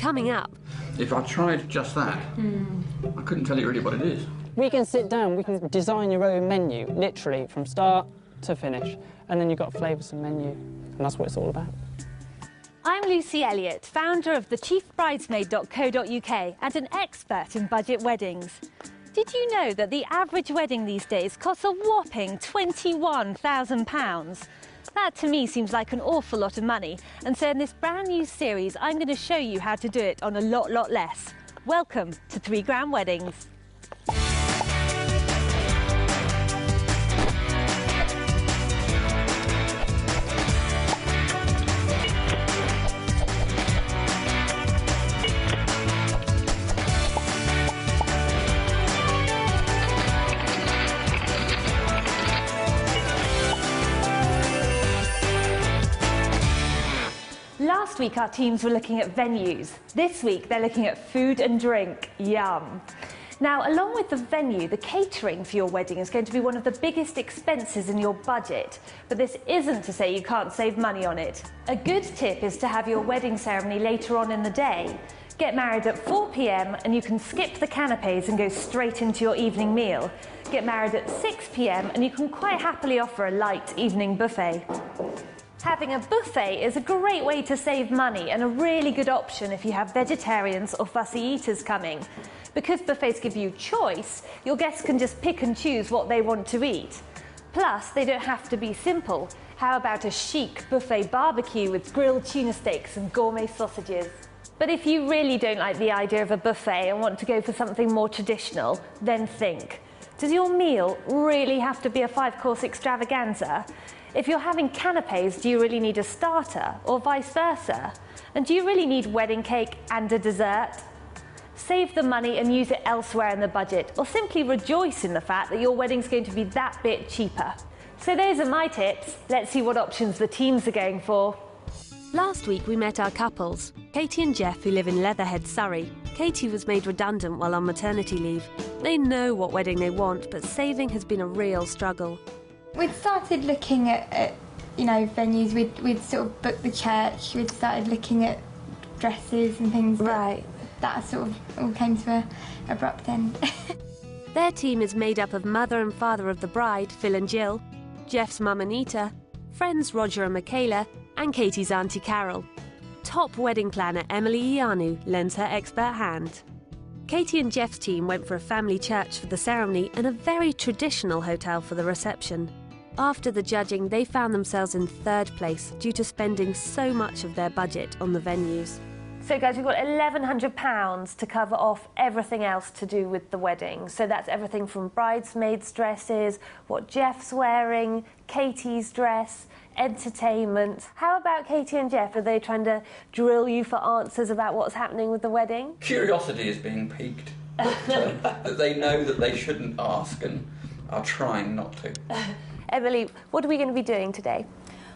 Coming up... If I tried just that, I couldn't tell you really what it is. We can sit down, we can design your own menu, literally, from start to finish. And then you've got flavours and menu, and that's what it's all about. I'm Lucy Elliot, founder of thechiefbridesmaid.co.uk and an expert in budget weddings. Did you know that the average wedding these days costs a whopping £21,000? That, to me, seems like an awful lot of money. And so in this brand new series, I'm going to show you how to do it on a lot less. Welcome to 3 Grand Weddings. Last week our teams were looking at venues. This week they're looking at food and drink. Yum. Now, along with the venue, the catering for your wedding is going to be one of the biggest expenses in your budget. But this isn't to say you can't save money on it. A good tip is to have your wedding ceremony later on in the day. Get married at 4 p.m. and you can skip the canapes and go straight into your evening meal. Get married at 6 p.m. and you can quite happily offer a light evening buffet. Having a buffet is a great way to save money and a really good option if you have vegetarians or fussy eaters coming. Because buffets give you choice, your guests can just pick and choose what they want to eat. Plus, they don't have to be simple. How about a chic buffet barbecue with grilled tuna steaks and gourmet sausages? But if you really don't like the idea of a buffet and want to go for something more traditional, then think. Does your meal really have to be a 5-course extravaganza? If you're having canapes, do you really need a starter, or vice versa? And do you really need wedding cake and a dessert? Save the money and use it elsewhere in the budget, or simply rejoice in the fact that your wedding's going to be that bit cheaper. So those are my tips. Let's see what options the teams are going for. Last week we met our couples, Katie and Jeff, who live in Leatherhead, Surrey. Katie was made redundant while on maternity leave. They know what wedding they want, but saving has been a real struggle. We'd started looking at you know, venues. We'd sort of booked the church. We'd started looking at dresses and things. Right. That sort of all came to an abrupt end. Their team is made up of mother and father of the bride, Phil and Jill, Jeff's mum Anita, friends Roger and Michaela, and Katie's auntie Carol. Top wedding planner Emily Ianu lends her expert hand. Katie and Jeff's team went for a family church for the ceremony and a very traditional hotel for the reception. After the judging, they found themselves in 3rd place due to spending so much of their budget on the venues. So guys, we've got £1,100 to cover off everything else to do with the wedding. So that's everything from bridesmaids' dresses, what Jeff's wearing, Katie's dress, entertainment. How about Katie and Jeff? Are they trying to drill you for answers about what's happening with the wedding? Curiosity is being piqued. That they know that they shouldn't ask and are trying not to. Emily, what are we going to be doing today?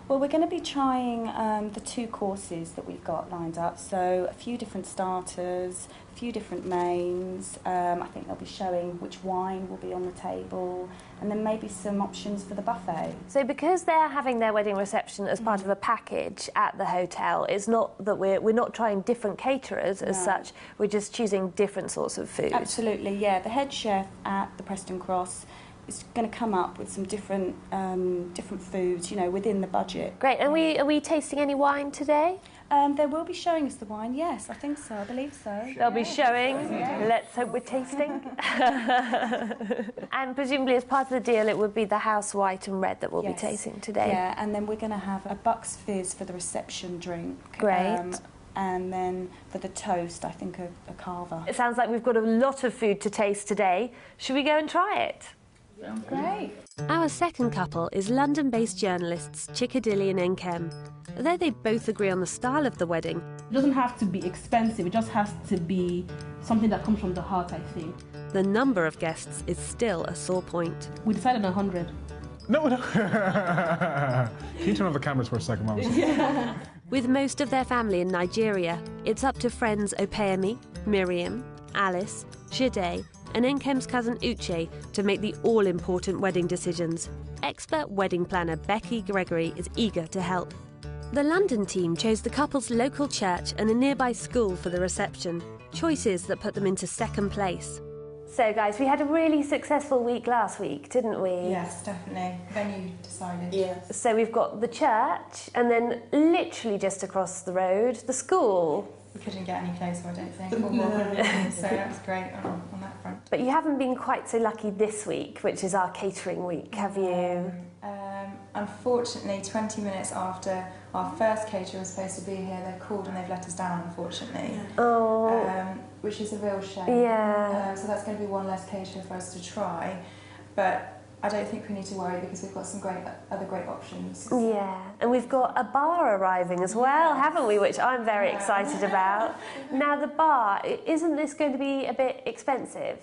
Well, we're going to be trying the 2 courses that we've got lined up. So a few different starters, a few different mains. I think they'll be showing which wine will be on the table, and then maybe some options for the buffet. So because they're having their wedding reception as part of a package at the hotel, it's not that we're not trying different caterers as such, we're just choosing different sorts of food. Absolutely, yeah. The head chef at the Preston Cross is going to come up with some different different foods, you know, within the budget. Great. And are we tasting any wine today? They will be showing us the wine, yes, I think so, I believe so. They'll be showing. Let's hope we're tasting. And presumably as part of the deal it would be the house white and red that we'll be tasting today. Yeah, and then we're going to have a Bucks Fizz for the reception drink. Great. And then for the toast, I think a carver. It sounds like we've got a lot of food to taste today. Should we go and try it? Great. Our second couple is London-based journalists Chickadilly and Enkem. Though they both agree on the style of the wedding, it doesn't have to be expensive, it just has to be something that comes from the heart, I think. the number of guests is still a sore point. We decided on 100. No. Can you turn off the cameras for a second, Mum? Yeah. With most of their family in Nigeria, it's up to friends Opeyemi, Miriam, Alice, Shide, and Enkem's cousin Uche to make the all-important wedding decisions. Expert wedding planner Becky Gregory is eager to help. The London team chose the couple's local church and a nearby school for the reception, choices that put them into second place. So guys, we had a really successful week last week, didn't we? Yes, definitely. Venue decided. Yes. So we've got the church and then literally just across the road, the school. We couldn't get any closer, I don't think. Or more convenient, so that was great on that front. But you haven't been quite so lucky this week, which is our catering week, have you? Unfortunately, 20 minutes after our first caterer was supposed to be here, they've called and they've let us down, unfortunately. Oh. Which is a real shame. Yeah. So that's going to be one less caterer for us to try. But I don't think we need to worry because we've got some other great options. Yeah, and we've got a bar arriving as well, haven't we? Which I'm very excited about. Now the bar, isn't this going to be a bit expensive?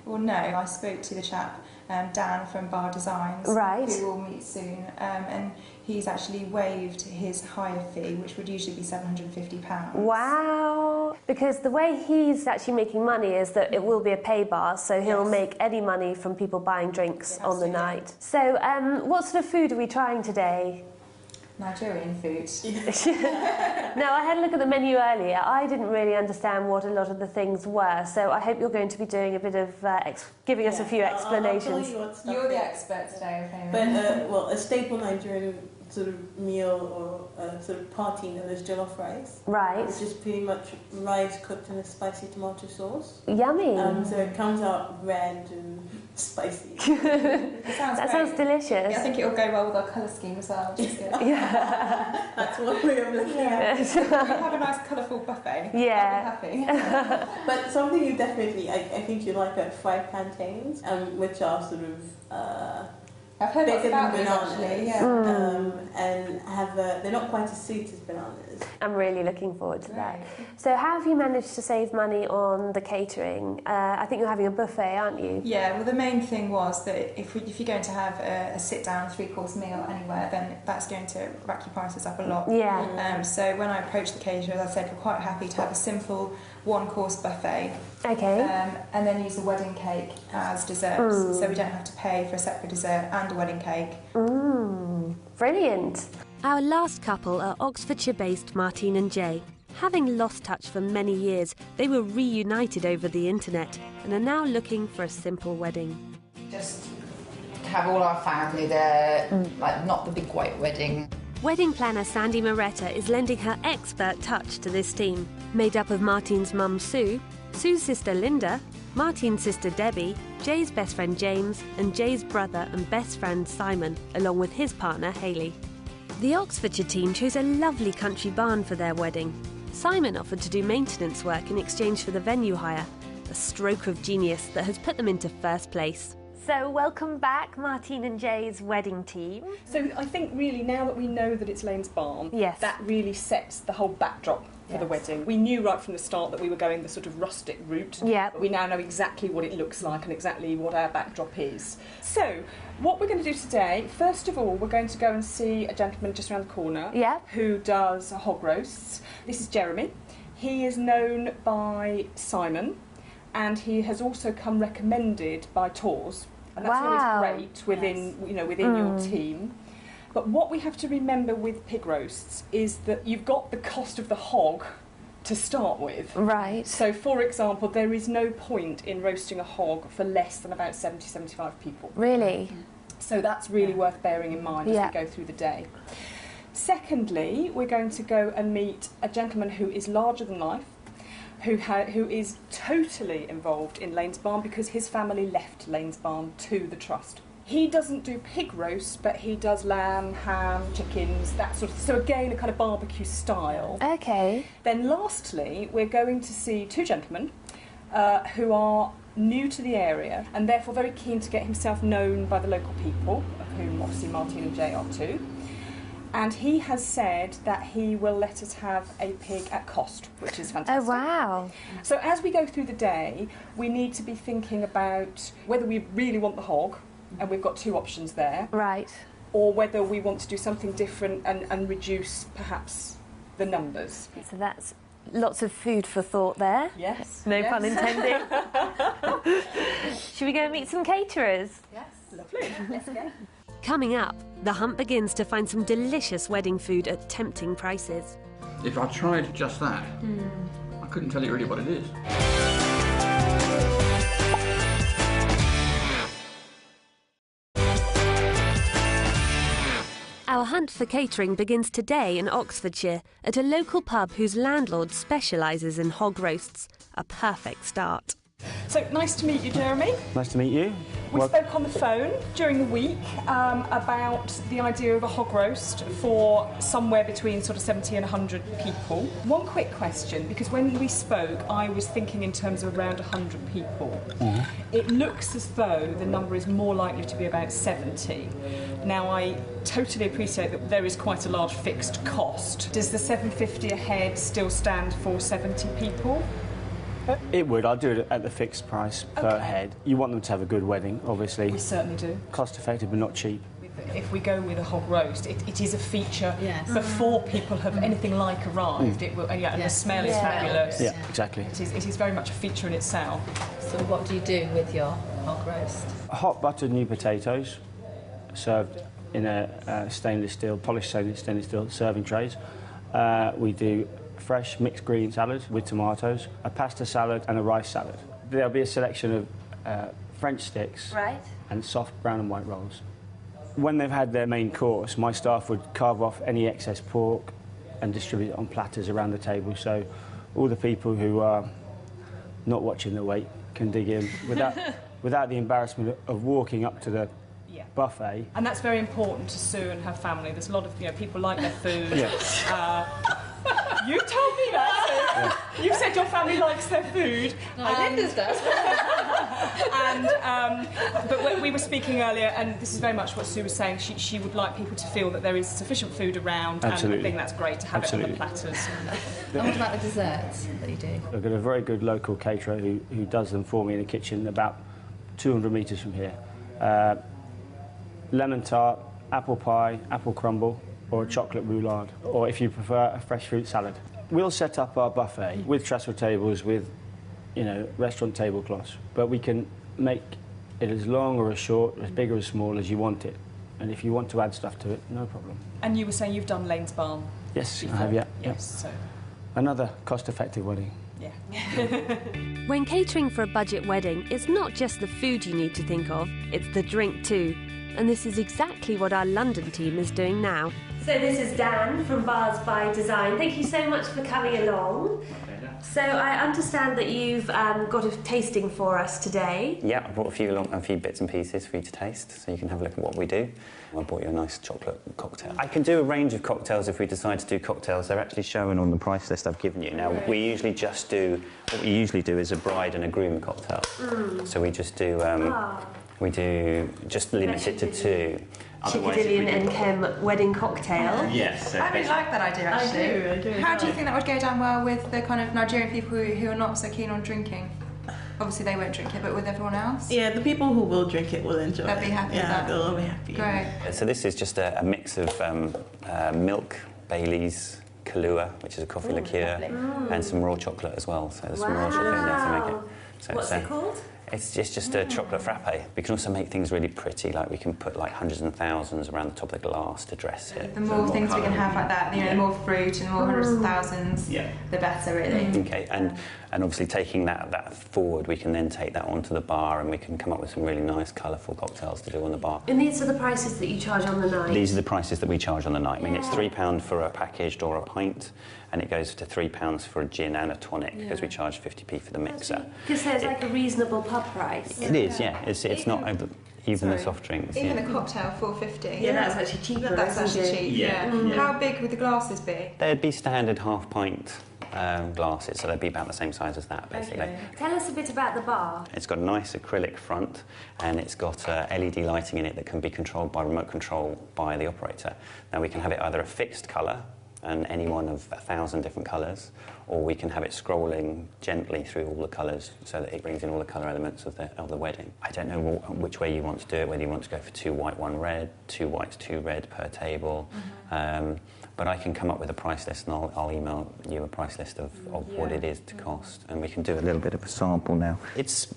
Well, no, I spoke to the chap, Dan from Bar Designs, Right. who we'll meet soon, and he's actually waived his hire fee, which would usually be £750. Wow! Because the way he's actually making money is that it will be a pay bar, so he'll make any money from people buying drinks on the night. So, what sort of food are we trying today? Nigerian food. No, I had a look at the menu earlier. I didn't really understand what a lot of the things were, so I hope you're going to be doing a bit of giving us a few explanations. You're the expert today, okay? But well, a staple Nigerian sort of meal or sort of party known as jollof rice. Right. It's just pretty much rice cooked in a spicy tomato sauce. Yummy. So it comes out red and spicy. That sounds delicious. Yeah, I think it'll go well with our colour scheme as well, which is good. Yeah. That's what we're looking at. We have a nice colourful buffet. Yeah. I'll be happy. But something you definitely, I think you like fried plantains, which are sort of I've heard lots bigger about than these bananas, actually, yeah. and have they're not quite as sweet as bananas. I'm really looking forward to that. So how have you managed to save money on the catering? I think you're having a buffet, aren't you? Yeah, well the main thing was that if you're going to have a sit-down 3-course meal anywhere, then that's going to rack your prices up a lot. Yeah. So when I approached the caterer, as I said, we're quite happy to have a simple 1-course buffet. Okay. And then use the wedding cake as desserts, so we don't have to pay for a separate dessert and a wedding cake. Brilliant. Our last couple are Oxfordshire-based Martine and Jay. Having lost touch for many years, they were reunited over the internet and are now looking for a simple wedding. Just have all our family there, like not the big white wedding. Wedding planner Sandy Moretta is lending her expert touch to this team, made up of Martine's mum Sue, Sue's sister Linda, Martine's sister Debbie, Jay's best friend James, and Jay's brother and best friend Simon, along with his partner Hayley. The Oxfordshire team chose a lovely country barn for their wedding. Simon offered to do maintenance work in exchange for the venue hire, a stroke of genius that has put them into first place. So welcome back, Martine and Jay's wedding team. So I think really now that we know that it's Lane's Barn, Yes. that really sets the whole backdrop for the wedding. We knew right from the start that we were going the sort of rustic route. Yeah. But we now know exactly what it looks like and exactly what our backdrop is. So what we're going to do today, first of all, we're going to go and see a gentleman just around the corner who does hog roasts. This is Jeremy. He is known by Simon, and he has also come recommended by Tours, and that's always great within within your team. But what we have to remember with pig roasts is that you've got the cost of the hog to start with. Right. So, for example, there is no point in roasting a hog for less than about 70-75 people. Really? So that's really worth bearing in mind as we go through the day. Secondly, we're going to go and meet a gentleman who is larger than life, who is totally involved in Lane's Barn because his family left Lane's Barn to the trust. He doesn't do pig roasts, but he does lamb, ham, chickens, that sort of... So again, a kind of barbecue style. Okay. Then lastly, we're going to see two gentlemen who are new to the area and therefore very keen to get himself known by the local people, of whom obviously Martine and Jay are too. And he has said that he will let us have a pig at cost, which is fantastic. Oh, wow. So as we go through the day, we need to be thinking about whether we really want the hog, and we've got two options there. Right. Or whether we want to do something different and reduce perhaps the numbers. So that's lots of food for thought there. Yes. No pun intended. Should we go and meet some caterers? Yes. Lovely. Let's go. Coming up, The hunt begins to find some delicious wedding food at tempting prices. If I tried just that, I couldn't tell you really what it is. Our hunt for catering begins today in Oxfordshire at a local pub whose landlord specialises in hog roasts. A perfect start. So, nice to meet you, Jeremy. Nice to meet you. We spoke on the phone during the week about the idea of a hog roast for somewhere between sort of 70 and 100 people. One quick question, because when we spoke, I was thinking in terms of around 100 people. It looks as though the number is more likely to be about 70. Now, I totally appreciate that there is quite a large fixed cost. Does the £7.50 a head still stand for 70 people? It would. I'll do it at the fixed price per head. You want them to have a good wedding, obviously. We certainly do. Cost effective but not cheap. If we go with a hog roast, it is a feature before people have anything like arrived. It will, and the smell is fabulous. Yeah, exactly. It is very much a feature in itself. So what do you do with your hog roast? Hot buttered new potatoes, served in a stainless steel, polished stainless steel serving trays. We do fresh mixed green salad with tomatoes, a pasta salad and a rice salad. There'll be a selection of French sticks and soft brown and white rolls. When they've had their main course, my staff would carve off any excess pork and distribute it on platters around the table, so all the people who are not watching their weight can dig in without the embarrassment of walking up to the buffet. And that's very important to Sue and her family. There's a lot of people like their food. You told me that. Sue. You said your family likes their food. Linda's does. But we were speaking earlier, and this is very much what Sue was saying. She would like people to feel that there is sufficient food around, and I think that's great to have it on the platters. And what about the desserts that you do? I've got a very good local caterer who does them for me in the kitchen about 200 metres from here. Lemon tart, apple pie, apple crumble, or a chocolate roulade, or if you prefer, a fresh fruit salad. We'll set up our buffet with trestle tables, with, restaurant tablecloths, but we can make it as long or as short, as big or as small as you want it. And if you want to add stuff to it, no problem. And you were saying you've done Lane's Barn? Yes, before. I have, yeah. Yes, so... Another cost-effective wedding. Yeah. When catering for a budget wedding, it's not just the food you need to think of, it's the drink too. And this is exactly what our London team is doing now. So this is Dan from Bars by Design. Thank you so much for coming along. So I understand that you've got a tasting for us today. Yeah, I brought a few bits and pieces for you to taste, so you can have a look at what we do. I brought you a nice chocolate cocktail. I can do a range of cocktails if we decide to do cocktails. They're actually shown on the price list I've given you. Now, what we usually do is a bride and a groom cocktail. So we just do... We do just limit it to 2. Chickadillion and Kem wedding cocktail. Yes. I really like that idea, actually. I do. How do you think that would go down well with the kind of Nigerian people who are not so keen on drinking? Obviously, they won't drink it, but with everyone else? Yeah, the people who will drink it will enjoy it. They'll be happy with that. They'll be happy. Great. So this is just a mix of milk, Baileys, Kahlua, which is a coffee liqueur, and some raw chocolate as well. So there's some raw chocolate in there to make it. So what's it called? It's just a chocolate frappe. We can also make things really pretty, like we can put like hundreds and thousands around the top of the glass to dress it. The more things we can have like that, the more fruit and the more hundreds of thousands, the better, really. Okay, and obviously taking that forward, we can then take that onto the bar and we can come up with some really nice, colourful cocktails to do on the bar. And these are the prices that you charge on the night? These are the prices that we charge on the night. I mean, it's £3 for a packaged or a pint, and it goes to £3 for a gin and a tonic, because we charge 50p for the mixer. Because there's like a reasonable pub price. It is, yeah. It's not even the soft drinks. Even the cocktail, £4.50. Yeah, that's actually cheaper. That's actually cheap. Yeah. How big would the glasses be? They'd be standard half-pint glasses, so they'd be about the same size as that, basically. Okay. Tell us a bit about the bar. It's got a nice acrylic front, and it's got LED lighting in it that can be controlled by remote control by the operator. Now, we can have it either a fixed colour, and any one of 1,000 different colours, or we can have it scrolling gently through all the colours so that it brings in all the colour elements of the wedding. I don't know which way you want to do it, whether you want to go for 2 white, 1 red, 2 whites, 2 red per table. But I can come up with a price list, and I'll email you a price list of what it is to cost, and we can do a little bit of a sample now. It's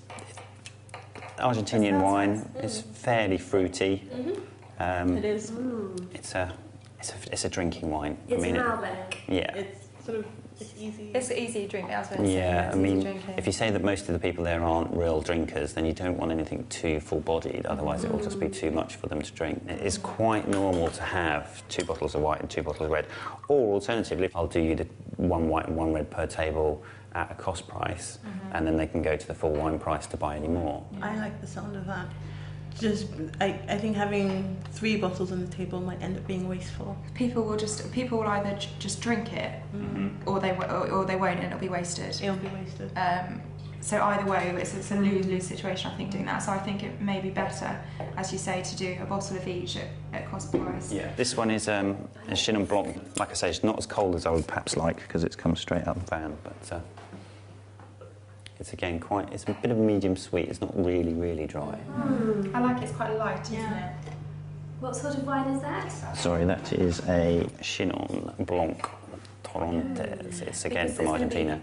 Argentinian wine. It's fairly fruity. It is. It's a drinking wine. It's I mean, Malbec. Yeah. It's sort of it's easy. It's easy drink. I was going to say. Yeah, It's I mean, easy drinking. if you say that most of the people there aren't real drinkers, then you don't want anything too full-bodied, otherwise it will just be too much for them to drink. It is quite normal to have 2 bottles of white and 2 bottles of red, or alternatively, I'll do you the 1 white and 1 red per table at a cost price, and then they can go to the full wine price to buy any more. I like the sound of that. I think having 3 bottles on the table might end up being wasteful. People will either just drink it, or they won't, and it'll be wasted. It'll be wasted. So either way, it's a lose-lose situation, I think, doing that. So I think it may be better, as you say, to do a bottle of each at cost price. Yeah. This one is a Chenin Blanc. Like I say, it's not as cold as I would perhaps like, because it's come straight out of the van, but it's again it's a bit of a medium sweet. It's not really, really dry. I like it. It's quite light, isn't it? What sort of wine is that? Sorry, that is a Chenin Blanc Torrontés. It's again from Argentina.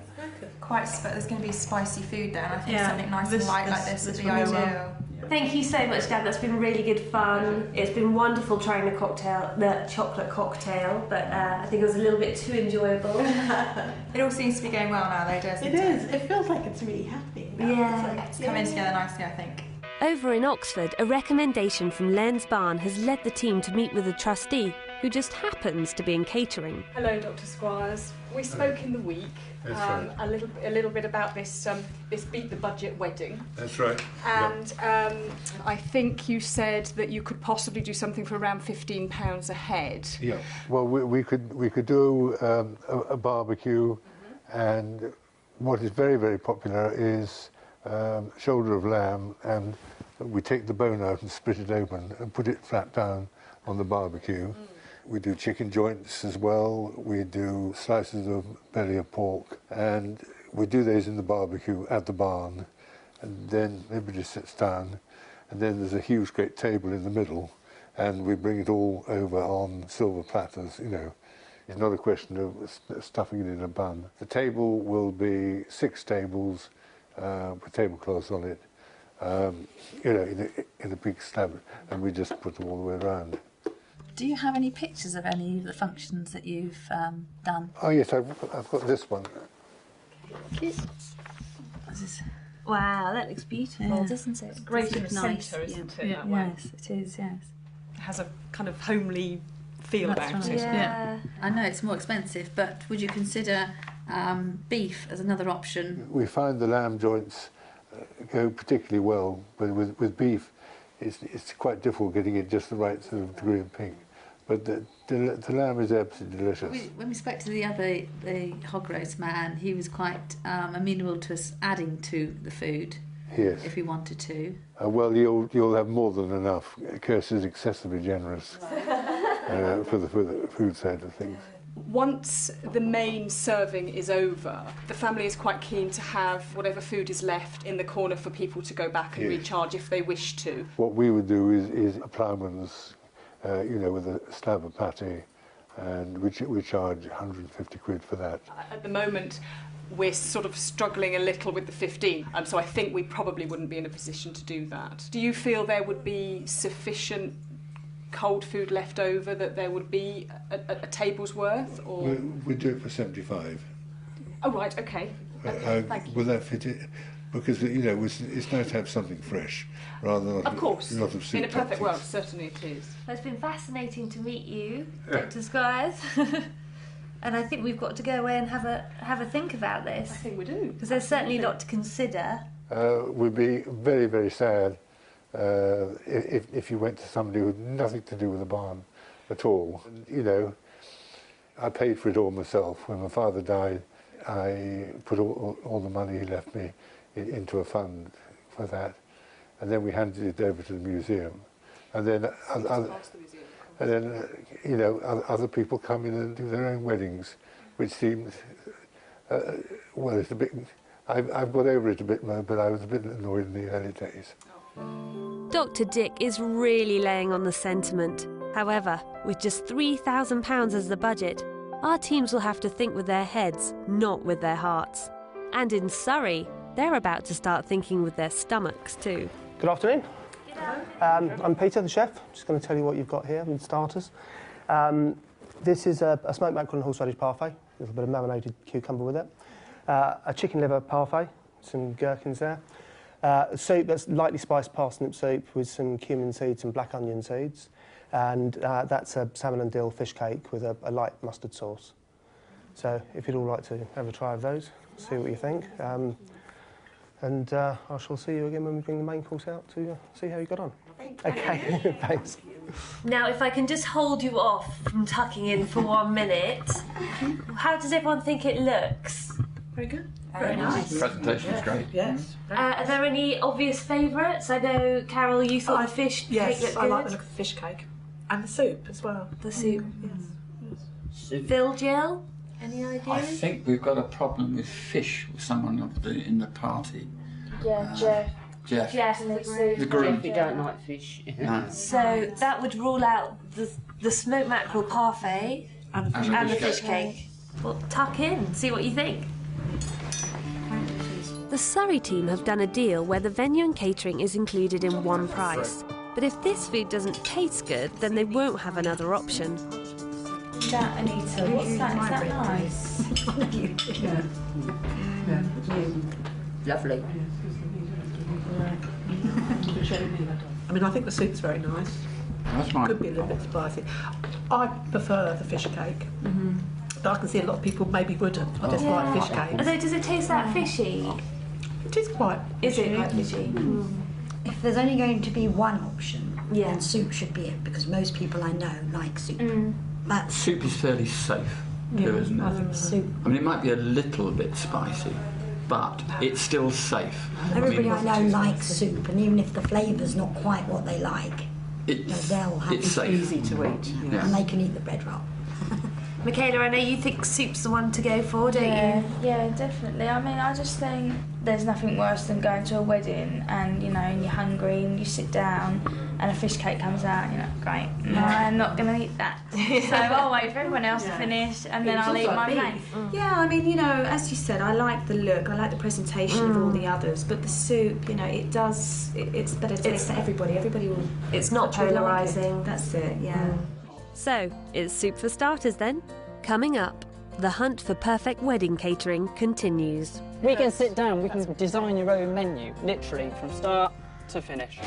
There's going to be spicy food there, and I think something nice and light like this would be ideal. Thank you so much, Dan. That's been really good fun. It's been wonderful trying the chocolate cocktail, but I think it was a little bit too enjoyable. It all seems to be going well now, though, doesn't it? It is. It feels like it's really happening now. Yeah. It's coming together nicely, I think. Over in Oxford, a recommendation from Len's Barn has led the team to meet with a trustee who just happens to be in catering. Hello, Dr. Squires. We spoke in the week a little bit about this beat the budget wedding. That's right. And I think you said that you could possibly do something for around £15 a head. Yeah. Well, we could do a barbecue, and what is very, very popular is shoulder of lamb, and we take the bone out and split it open and put it flat down on the barbecue. We do chicken joints as well. We do slices of belly of pork, and we do those in the barbecue at the barn. And then everybody sits down, and then there's a huge, great table in the middle, and we bring it all over on silver platters. You know, it's not a question of stuffing it in a bun. The table will be 6 tables with tablecloths on it. You know, in a big slab, and we just put them all the way around. Do you have any pictures of any of the functions that you've done? Oh yes, I've got this one. Wow, that looks beautiful, doesn't it? It's great in the nice. centre, isn't it? Yeah. That way? Yes, it is. Yes. It has a kind of homely feel about it. Yeah. I know it's more expensive, but would you consider beef as another option? We find the lamb joints go particularly well, but with beef, it's quite difficult getting it just the right sort of degree of pink. But the lamb is absolutely delicious. When we spoke to the hog roast man, he was quite amenable to us adding to the food. Yes. If we wanted to. Well, you'll have more than enough. Kirst is excessively generous for the food side of things. Once the main serving is over, the family is quite keen to have whatever food is left in the corner for people to go back and recharge if they wish to. What we would do is a ploughman's, you know, with a slab of patty, and we charge 150 quid for that. At the moment, we're sort of struggling a little with the 15, and so I think we probably wouldn't be in a position to do that. Do you feel there would be sufficient cold food left over, that there would be a table's worth, or we do it for 75. Oh right, okay. Thank you. Will that fit it? Because you know it's nice to have something fresh rather than of course. a lot of soup. In a perfect world, certainly it is. Well, it's been fascinating to meet you, Dr. Squires. And I think we've got to go away and have a think about this. I think we do. Because there's certainly a lot to consider. We'd be very, very sad if you went to somebody who had nothing to do with the barn at all. You know, I paid for it all myself. When my father died, I put all the money he left me into a fund for that, and then we handed it over to the museum, and then you know, other people come in and do their own weddings, which seems well, it's a bit. I've got over it a bit more, but I was a bit annoyed in the early days. Dr. Dick is really laying on the sentiment. However, with just £3,000 as the budget, our teams will have to think with their heads, not with their hearts. And in Surrey, they're about to start thinking with their stomachs too. Good afternoon. I'm Peter, the chef. Just going to tell you what you've got here with starters. This is a smoked mackerel and horseradish parfait, a little bit of marinated cucumber with it. A chicken liver parfait, some gherkins there. A soup that's lightly spiced parsnip soup with some cumin seeds and black onion seeds. And that's a salmon and dill fish cake with a light mustard sauce. So if you'd all like to have a try of those, see what you think. And I shall see you again when we bring the main course out to see how you got on. Okay, thanks. Now, if I can just hold you off from tucking in for 1 minute, how does everyone think it looks? Very good. Very nice. The presentation is great. Yes. Are there any obvious favourites? I know, Carol, you thought the fish cake looked good. I like the look of the fish cake. And the soup as well. The soup. Yes. Phil, Jill, any ideas? I think we've got a problem with fish with someone in the party. Yeah, Jeff. Jeff. The groom. We don't like fish. No. So that would rule out the smoked mackerel parfait and the fish cake. Well, tuck in, see what you think. The Surrey team have done a deal where the venue and catering is included in one price. But if this food doesn't taste good, then they won't have another option. That, Anita, what's that? Is that nice? Lovely. I mean, I think the soup's very nice. That's right. Could be a little bit spicy. I prefer the fish cake. But I can see a lot of people maybe wouldn't. I just like fish cake. Although, does it taste that fishy? It is quite Is it quite fishy? If there's only going to be one option, Yeah. then soup should be it, because most people I know like soup. That's Soup is fairly safe, too, isn't it? I think soup. I mean, it might be a little bit spicy, but it's still safe. Everybody I know it's likes soup, and even if the flavour's not quite what they like, they'll have it's it. safe. easy to eat. Yeah. And they can eat the bread roll. Michaela, I know you think soup's the one to go for, don't you? Yeah, definitely. I mean, I just think there's nothing worse than going to a wedding and, and you're hungry and you sit down and a fish cake comes out and you're like, great, no, I'm not going to eat that. So I'll wait for everyone else to finish and then I'll eat my plate. Yeah, I mean, as you said, I like the look, I like the presentation of all the others, but the soup, it's better taste for everybody. Everybody will. It's not will like it. polarising. That's it, yeah. So, it's soup for starters then. Coming up, the hunt for perfect wedding catering continues. We can sit down, we can design your own menu, literally from start to finish.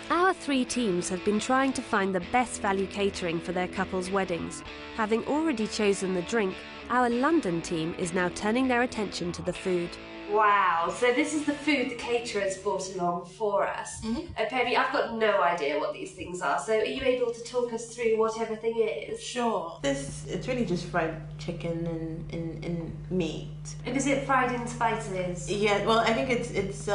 Our 3 teams have been trying to find the best value catering for their couples' weddings. Having already chosen the drink, our London team is now turning their attention to the food. Wow, so this is the food the caterers brought along for us. Peggy, I've got no idea what these things are, so are you able to talk us through what everything is? Sure. It's really just fried chicken and meat. And is it fried in spices? Yeah, well, I think it's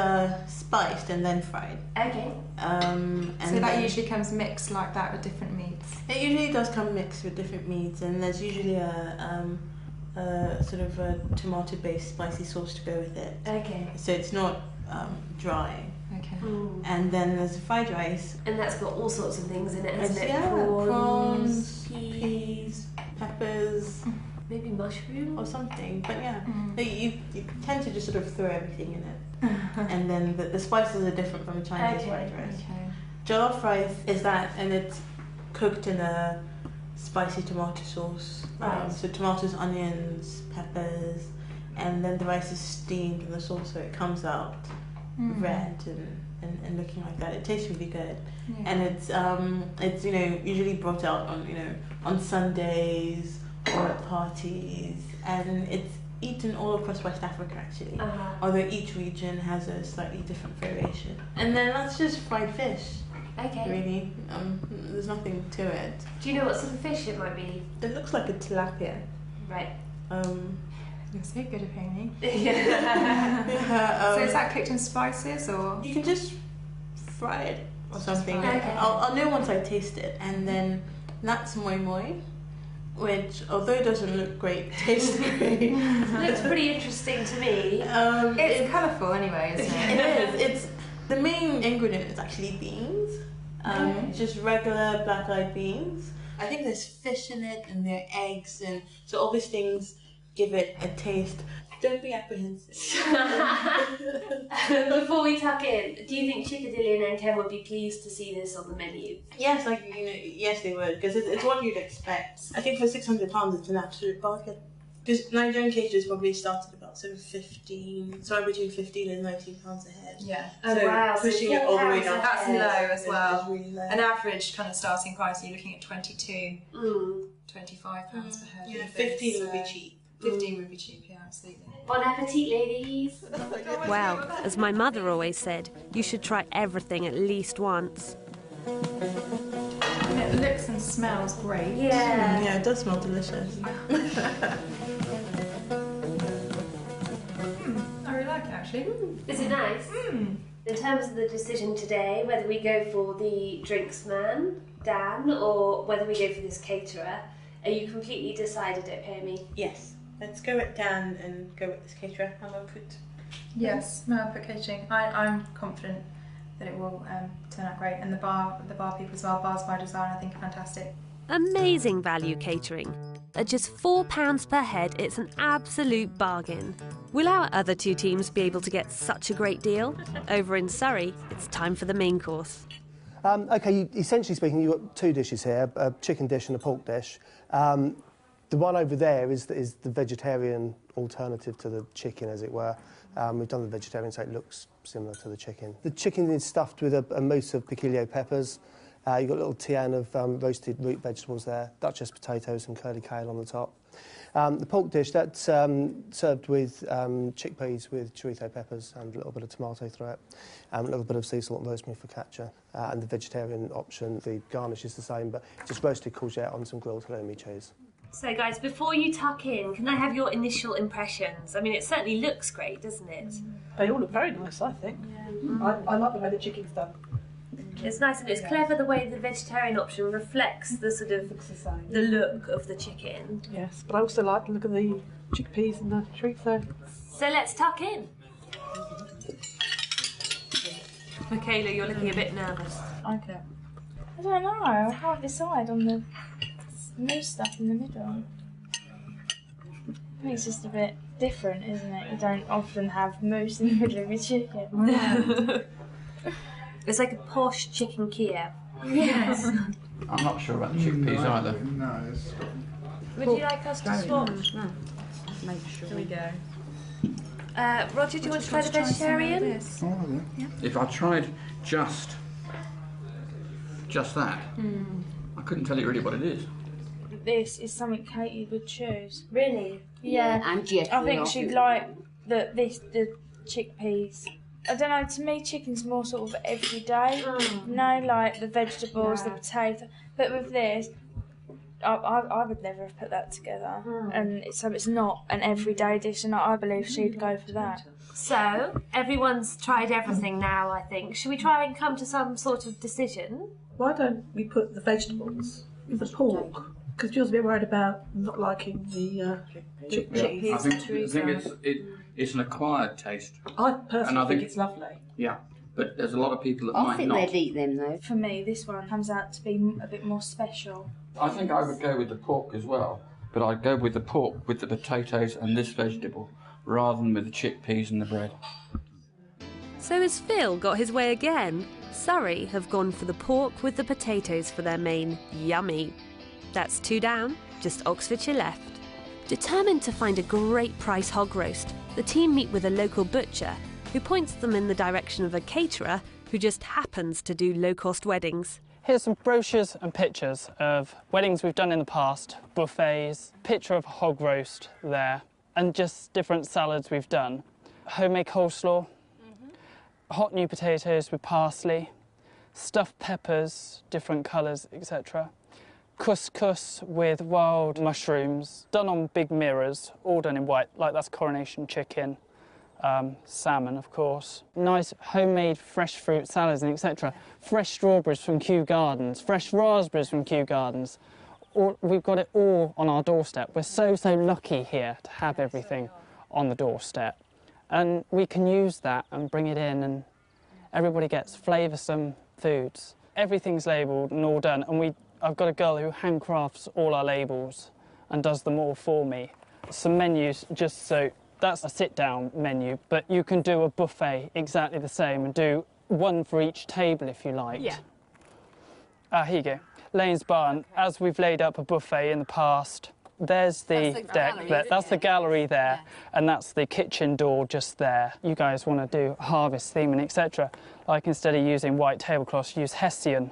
spiced and then fried. Okay. And So that usually comes mixed like that with different meats? It usually does come mixed with different meats, and there's usually a sort of a tomato-based spicy sauce to go with it. Okay. So it's not dry. Okay. And then there's fried rice. And that's got all sorts of things in it, hasn't it? Yeah, Prawns, peas, peppers. Maybe mushroom? Or something, but yeah. You tend to just sort of throw everything in it. And then the spices are different from Chinese fried rice. Okay. Jollof rice is that, and it's cooked in a spicy tomato sauce. Right. So tomatoes, onions, peppers, and then the rice is steamed in the sauce, so it comes out red and looking like that. It tastes really good, and it's usually brought out on Sundays or at parties, and it's eaten all across West Africa actually. Although each region has a slightly different variation. And then that's just fried fish. Okay. Really, there's nothing to it. Do you know what sort of fish it might be? It looks like a tilapia. Right. That's a good opinion. Yeah, so is that cooked in spices or? You can just fry it or something. Okay. I'll know once I taste it. And then that's moi moi, which although it doesn't look great, tastes great. Looks pretty interesting to me. It's colourful anyway, isn't it? It is. It's the main ingredient is actually beans. Just regular black-eyed beans. I think there's fish in it and there are eggs, and so all these things give it a taste. Don't be apprehensive. Before we tuck in, do you think Chickadilly and Ken would be pleased to see this on the menu? Yes, yes they would, because it's what you'd expect. I think for £600 it's an absolute bargain. Because Nigerian caterers probably started about sort of between £15 and £19 a head. Yeah. So wow. pushing it all the way down. That's low as well. Is really low. An average kind of starting price, you're looking at £22, £25 per head. Yeah, 15 would be cheap. 15 would be cheap, yeah, absolutely. Bon appetit, ladies. Well, as my mother always said, you should try everything at least once. And it looks and smells great. Yeah. Yeah, it does smell delicious. I really like it actually. Is it nice? In terms of the decision today, whether we go for the drinks man, Dan, or whether we go for this caterer, are you completely decided at Pemi? Yes. Let's go with Dan and go with this caterer. I'm going to put... Yes, no, for catering. I'm confident that it will turn out great, and the bar people as well, Bars by Design, I think are fantastic. Amazing value catering. At just £4 per head, it's an absolute bargain. Will our other two teams be able to get such a great deal? Over in Surrey, it's time for the main course. OK, essentially speaking, you've got two dishes here, a chicken dish and a pork dish. The one over there is the vegetarian alternative to the chicken, as it were. We've done the vegetarian, so it looks similar to the chicken. The chicken is stuffed with a mousse of piquillo peppers. You've got a little tian of roasted root vegetables there, Duchess potatoes and curly kale on the top. The pork dish, that's served with chickpeas with chorizo peppers and a little bit of tomato through it, a little bit of sea salt and rosemary focaccia. And the vegetarian option, the garnish is the same, but just roasted courgette on some grilled halloumi cheese. So guys, before you tuck in, can I have your initial impressions? I mean, it certainly looks great, doesn't it? They all look very nice, I think. Yeah. I like the way the chicken's done. It's nice and it's clever the way the vegetarian option reflects the sort of the look of the chicken. Yes, but I also like the look of the chickpeas and the chorizo. So let's tuck in. Michaela, you're looking a bit nervous. Okay. I don't know. I can't decide on the mousse stuff in the middle. I think it's just a bit different, isn't it? You don't often have mousse in the middle of your chicken. It's like a posh chicken Kiev. Yes. I'm not sure about the chickpeas either. No, it's... Would you like us to swap? No. Make sure. Here we go. Roger, do you want to try the vegetarian? Oh, yeah. If I tried just that, I couldn't tell you really what it is. This is something Katie would choose. Really? Yeah. And Jeffrey, I think she'd like the chickpeas. I don't know, to me chicken's more sort of everyday. You know, like the vegetables, the potato. But with this, I would never have put that together. And so it's not an everyday dish, and I believe she'd go for that. So, everyone's tried everything now, I think. Should we try and come to some sort of decision? Why don't we put the vegetables with the pork? Because Jill's a bit worried about not liking the chickpeas. I think it's an acquired taste. I personally think it's lovely. Yeah, but there's a lot of people that I might think not. they'd eat them though. For me, this one comes out to be a bit more special. I think I would go with the pork as well, but I'd go with the pork with the potatoes and this vegetable, rather than with the chickpeas and the bread. So has Phil got his way again? Surrey have gone for the pork with the potatoes for their main. Yummy. That's 2 down, just Oxfordshire left. Determined to find a great price hog roast, the team meet with a local butcher who points them in the direction of a caterer who just happens to do low-cost weddings. Here's some brochures and pictures of weddings we've done in the past, buffets, picture of a hog roast there, and just different salads we've done. Homemade coleslaw, hot new potatoes with parsley, stuffed peppers, different colours, etc. Couscous with wild mushrooms, done on big mirrors, all done in white, like that's coronation chicken. Salmon, of course. Nice homemade fresh fruit salads and etc. Fresh strawberries from Kew Gardens, fresh raspberries from Kew Gardens. We've got it all on our doorstep. We're so lucky here to have everything on the doorstep. And we can use that and bring it in, and everybody gets flavoursome foods. Everything's labelled and all done, and I've got a girl who handcrafts all our labels and does them all for me. some menus just so that's a sit-down menu, but you can do a buffet exactly the same and do one for each table if you like. Yeah. Here you go. Lane's Barn, as we've laid up a buffet in the past, there's the deck there, that's the gallery there, and that's the kitchen door just there. You guys want to do harvest theme and etc. Like instead of using white tablecloths, use Hessian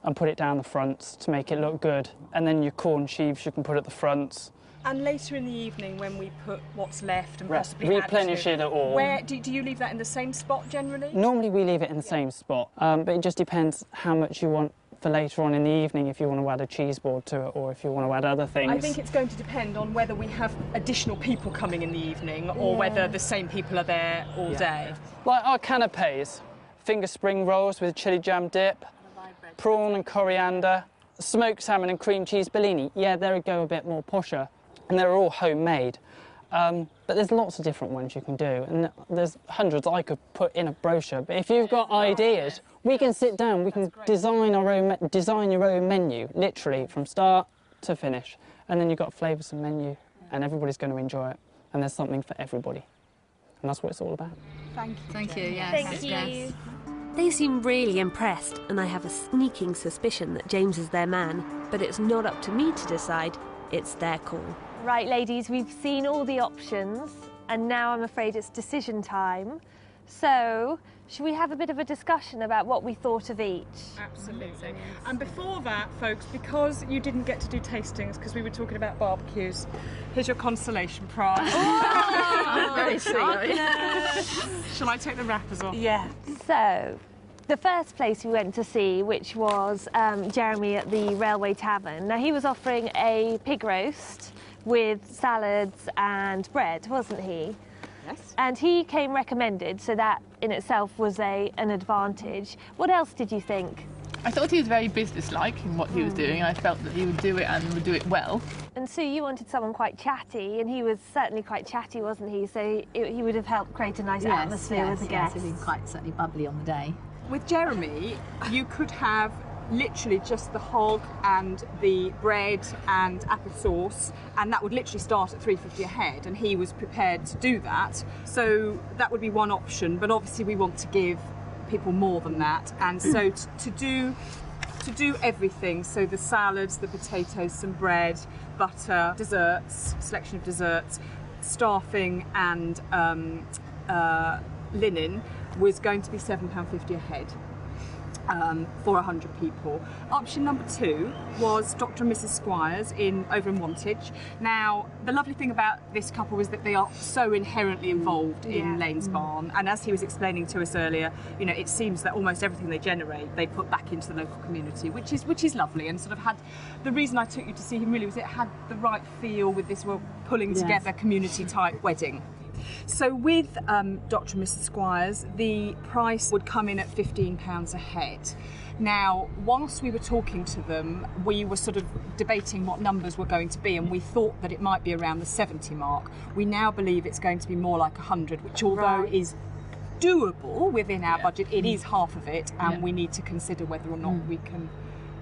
and put it down the fronts to make it look good. And then your corn sheaves you can put at the fronts. And later in the evening, when we put what's left and possibly replenish it all. Where do you leave that in the same spot generally? Normally we leave it in the same spot, but it just depends how much you want for later on in the evening, if you want to add a cheese board to it or if you want to add other things. I think it's going to depend on whether we have additional people coming in the evening or whether the same people are there all day. Like our canapes, finger spring rolls with chili jam dip, prawn and coriander, smoked salmon and cream cheese Bellini. Yeah, they go a bit more posher, and they're all homemade. But there's lots of different ones you can do, and there's hundreds I could put in a brochure. But if you've got ideas, we can sit down, we can design your own menu, literally from start to finish. And then you've got flavours and menu, and everybody's going to enjoy it. And there's something for everybody. And that's what it's all about. Thank you. Thank you, yes. Thank you. They seem really impressed, and I have a sneaking suspicion that James is their man. But it's not up to me to decide, it's their call. Right, ladies, we've seen all the options, and now I'm afraid it's decision time. So, should we have a bit of a discussion about what we thought of each? Absolutely. And before that, folks, because you didn't get to do tastings because we were talking about barbecues, here's your consolation prize. Oh, very sweet. fabulous. Shall I take the wrappers off? Yeah. So, the first place we went to see, which was Jeremy at the Railway Tavern. Now, he was offering a pig roast with salads and bread, wasn't he? Yes. And he came recommended, so that in itself was an advantage. What else did you think? I thought he was very businesslike in what he was doing. I felt that he would do it and would do it well. And Sue, you wanted someone quite chatty, and he was certainly quite chatty, wasn't he? So he would have helped create a nice atmosphere with the guests. He's been quite certainly bubbly on the day. With Jeremy, you could have literally just the hog and the bread and apple sauce, and that would literally start at $3.50 a head, and he was prepared to do that. So that would be one option, but obviously we want to give people more than that, and so to do everything, so the salads, the potatoes, some bread, butter, desserts, selection of desserts, staffing and linen, was going to be £7.50 a head. For 100 people. Option number 2 was Dr. and Mrs. Squires over in Wantage. Now, the lovely thing about this couple was that they are so inherently involved in Lane's Barn, and as he was explaining to us earlier, you know, it seems that almost everything they generate they put back into the local community, which is lovely, and sort of had the reason I took you to see him really was it had the right feel with this pulling together community type wedding. So with Dr. and Mrs. Squires, the price would come in at £15 a head. Now, whilst we were talking to them, we were sort of debating what numbers were going to be, and we thought that it might be around the 70 mark. We now believe it's going to be more like 100, which although is doable within our budget, it is half of it, and we need to consider whether or not we can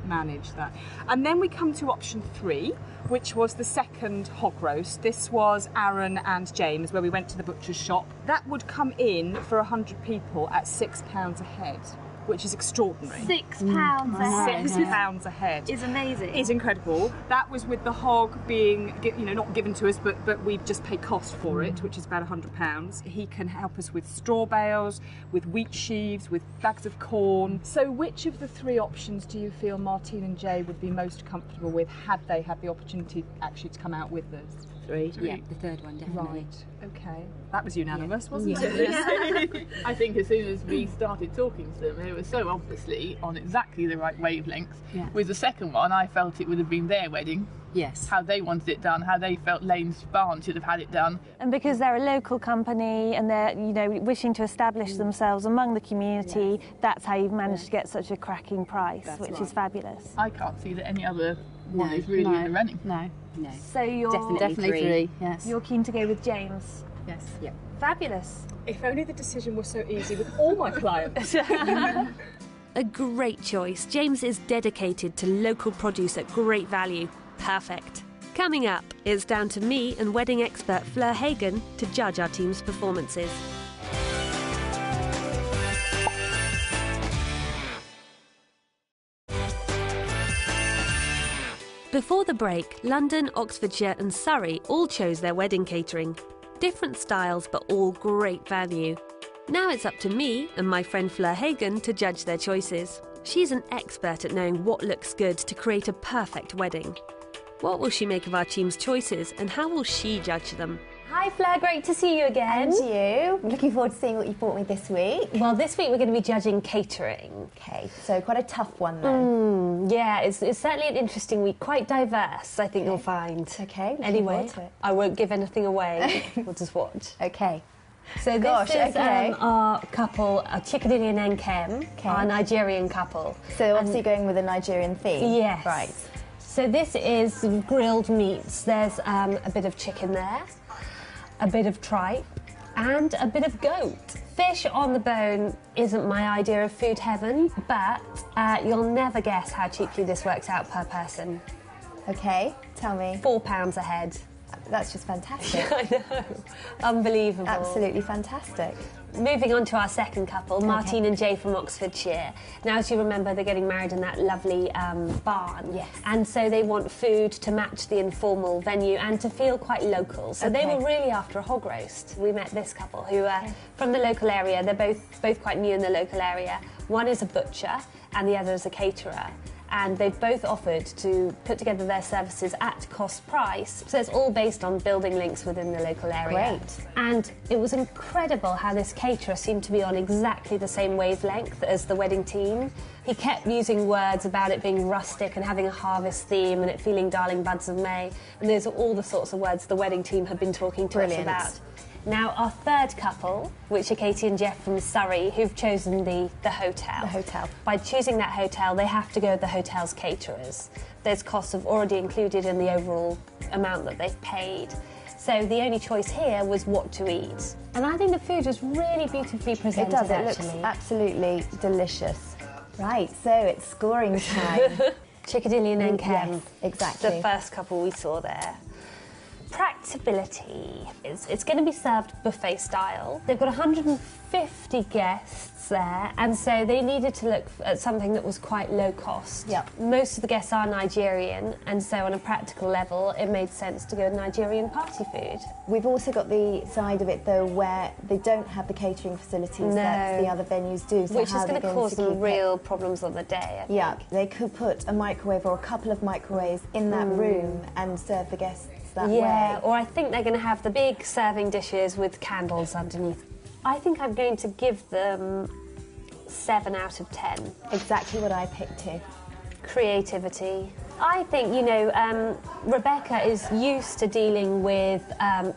manage that. And then we come to option 3, which was the second hog roast. This was Aaron and James, where we went to the butcher's shop. That would come in for 100 people at £6 a head, which is extraordinary. £6 a head. £6 a head is amazing. Is incredible. That was with the hog being, you know, not given to us, but we just pay cost for it, which is about £100. He can help us with straw bales, with wheat sheaves, with bags of corn. So which of the 3 options do you feel Martine and Jay would be most comfortable with had they had the opportunity actually to come out with us? 3. Yeah, the third one, definitely. Right, okay. That was unanimous, wasn't it? I think as soon as we started talking to them, they were so obviously on exactly the right wavelength. Yeah. With the second one, I felt it would have been their wedding. Yes. How they wanted it done, how they felt Lane's Barn should have had it done. And because they're a local company and they're, you know, wishing to establish themselves among the community, that's how you've managed to get such a cracking price, which is fabulous. I can't see that any other one is really in the running. No. So you're definitely 3. Yes. You're keen to go with James. Yes. Yep. Fabulous. If only the decision was so easy with all my clients. A great choice. James is dedicated to local produce at great value. Perfect. Coming up, it's down to me and wedding expert Fleur Hagan to judge our team's performances. Before the break, London, Oxfordshire and Surrey all chose their wedding catering. Different styles, but all great value. Now it's up to me and my friend Fleur Hagan to judge their choices. She's an expert at knowing what looks good to create a perfect wedding. What will she make of our team's choices and how will she judge them? Hi Fleur, great to see you again. And you. I'm looking forward to seeing what you brought me this week. Well, this week we're going to be judging catering. Okay, so quite a tough one then. Yeah, it's certainly an interesting week, quite diverse, I think you'll find. Okay, anyway, I won't give anything away, we'll just watch. Okay. So this is our couple, Chickadilly and Nkem, our Nigerian couple. So obviously going with a Nigerian theme. Yes. Right. So this is grilled meats. There's a bit of chicken there, a bit of tripe, and a bit of goat. Fish on the bone isn't my idea of food heaven, but you'll never guess how cheaply this works out per person. Okay, tell me. £4 a head. That's just fantastic. I know. Unbelievable. Absolutely fantastic. Moving on to our second couple, Martine and Jay from Oxfordshire. Now, as you remember, they're getting married in that lovely barn. Yes. And so they want food to match the informal venue and to feel quite local. So they were really after a hog roast. We met this couple who are from the local area. They're both quite new in the local area. One is a butcher and the other is a caterer. And they've both offered to put together their services at cost price. So it's all based on building links within the local area. Great. And it was incredible how this caterer seemed to be on exactly the same wavelength as the wedding team. He kept using words about it being rustic and having a harvest theme and it feeling darling buds of May. And those are all the sorts of words the wedding team had been talking to us about. Now, our third couple, which are Katie and Jeff from Surrey, who've chosen the hotel. The hotel. By choosing that hotel, they have to go with the hotel's caterers. Those costs have already included in the overall amount that they've paid. So the only choice here was what to eat. And I think the food was really beautifully presented, It does, it actually. looks absolutely delicious. Right, so it's scoring time. Chickadilly and Nkem. Yes, exactly. The first couple we saw there. Practicability. It's going to be served buffet style. They've got 150 guests there, and so they needed to look at something that was quite low cost. Yep. Most of the guests are Nigerian, and so on a practical level, it made sense to go with Nigerian party food. We've also got the side of it, though, where they don't have the catering facilities that the other venues do. So which how is going to cause them keep real problems on the day, I think. Yeah, they could put a microwave or a couple of microwaves in that room and serve the guests that way. Yeah, or I think they're going to have the big serving dishes with candles underneath. I think I'm going to give them 7 out of 10. Exactly what I picked too. Creativity. I think, you know, Rebecca is used to dealing with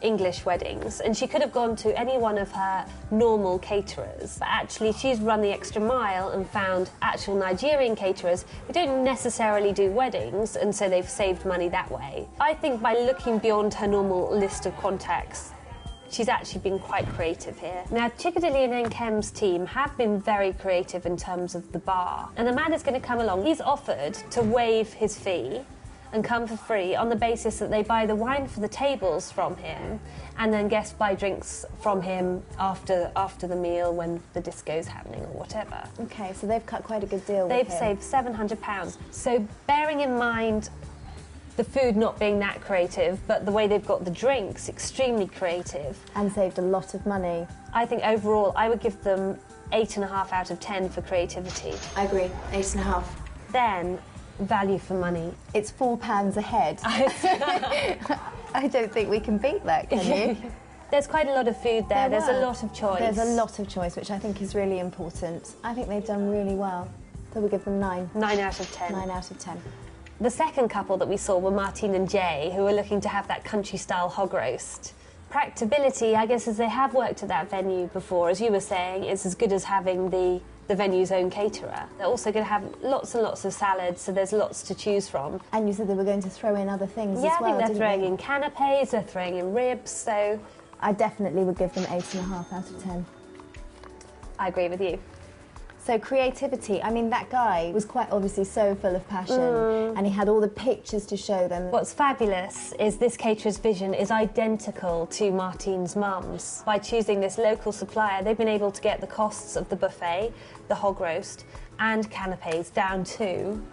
English weddings, and she could have gone to any one of her normal caterers, but actually she's run the extra mile and found actual Nigerian caterers who don't necessarily do weddings, and so they've saved money that way. I think by looking beyond her normal list of contacts, she's actually been quite creative here. Now, Chickadilly and Nkem's team have been very creative in terms of the bar. And the man is going to come along. He's offered to waive his fee and come for free on the basis that they buy the wine for the tables from him and then guests buy drinks from him after the meal when the disco's happening or whatever. Okay, so they've cut quite a good deal They've with him. saved £700. So bearing in mind the food not being that creative, but the way they've got the drinks, extremely creative. And saved a lot of money. I think overall, I would give them 8.5 out of 10 for creativity. I agree, 8.5. Then, value for money. It's £4 a head. I don't think we can beat that, can you? There's quite a lot of food there. There's a lot of choice. There's a lot of choice, which I think is really important. I think they've done really well. So we'll give them 9. 9 out of 10. 9 out of 10. The second couple that we saw were Martine and Jay, who were looking to have that country-style hog roast. Practicability, I guess, as they have worked at that venue before, as you were saying, it's as good as having the venue's own caterer. They're also going to have lots and lots of salads, so there's lots to choose from. And you said they were going to throw in other things as well, Yeah, I think they're throwing in canapes, they're throwing in ribs, so... I definitely would give them 8.5 out of 10. I agree with you. So creativity, I mean, that guy was quite obviously so full of passion and he had all the pictures to show them. What's fabulous is this caterer's vision is identical to Martine's mum's. By choosing this local supplier, they've been able to get the costs of the buffet, the hog roast and canapes down to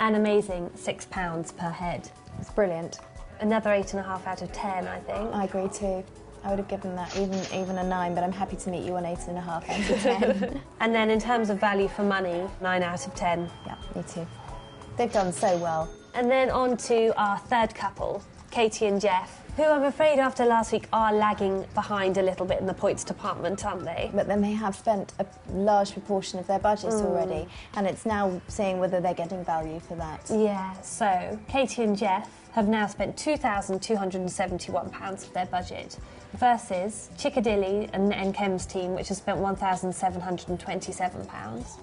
an amazing £6 per head. It's brilliant. Another 8.5 out of 10, I think. I agree too. I would have given that even a 9, but I'm happy to meet you on 8.5 out of 10. And then in terms of value for money, 9 out of 10. Yeah, me too. They've done so well. And then on to our third couple, Katie and Jeff, who I'm afraid after last week are lagging behind a little bit in the points department, aren't they? But then they have spent a large proportion of their budgets already, and it's now seeing whether they're getting value for that. Yeah, so Katie and Jeff have now spent £2,271 of their budget versus Chickadilly and Kem's team, which has spent £1,727,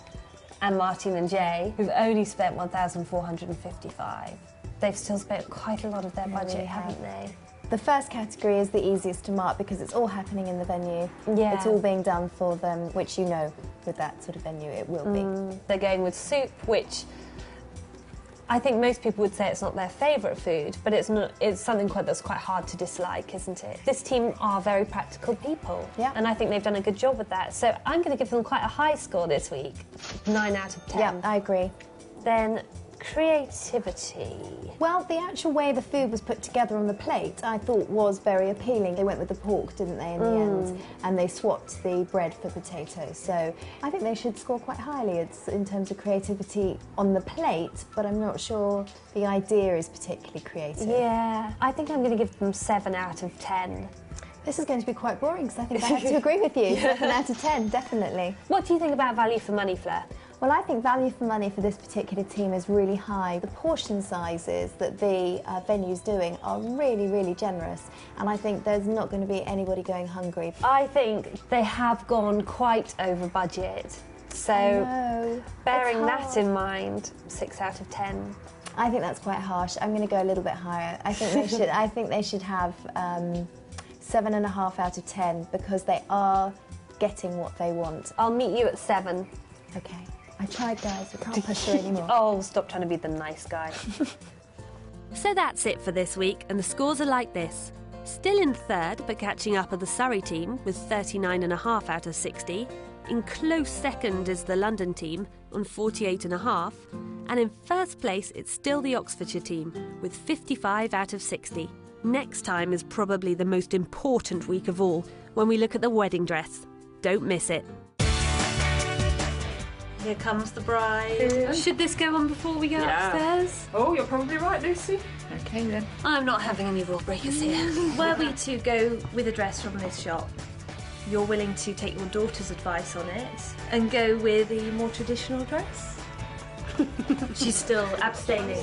and Martine and Jay, who've only spent £1,455. They've still spent quite a lot of their budget, haven't they? The first category is the easiest to mark because it's all happening in the venue. Yeah. It's all being done for them, which you know, with that sort of venue, it will be. They're going with soup, which I think most people would say it's not their favourite food, but it's something that's quite hard to dislike, isn't it? This team are very practical people, and I think they've done a good job with that. So I'm going to give them quite a high score this week, 9 out of 10. Yeah, I agree. Then creativity. Well, the actual way the food was put together on the plate, I thought was very appealing. They went with the pork, didn't they, in the end? And they swapped the bread for potatoes. So I think they should score quite highly. It's in terms of creativity on the plate, but I'm not sure the idea is particularly creative. Yeah, I think I'm going to give them 7 out of 10. This is going to be quite boring because I think I have to agree with you. 7 out of 10, definitely. What do you think about value for money, Fleur? Well, I think value for money for this particular team is really high. The portion sizes that the venue's doing are really, really generous, and I think there's not going to be anybody going hungry. I think they have gone quite over budget, so bearing that in mind, 6 out of 10. I think that's quite harsh. I'm going to go a little bit higher. I think they should. I think they should have 7.5 out of 10 because they are getting what they want. I'll meet you at 7. Okay. I tried, guys. I can't push her anymore. Oh, stop trying to be the nice guy. So that's it for this week, and the scores are like this. Still in third, but catching up are the Surrey team with 39.5 out of 60. In close second is the London team on 48.5. And in first place, it's still the Oxfordshire team with 55 out of 60. Next time is probably the most important week of all, when we look at the wedding dress. Don't miss it. Here comes the bride. Should this go on before we go upstairs? Oh, you're probably right, Lucy. Okay then. I'm not having any rule breakers here. Were we to go with a dress from this shop, you're willing to take your daughter's advice on it and go with the more traditional dress? She's still abstaining.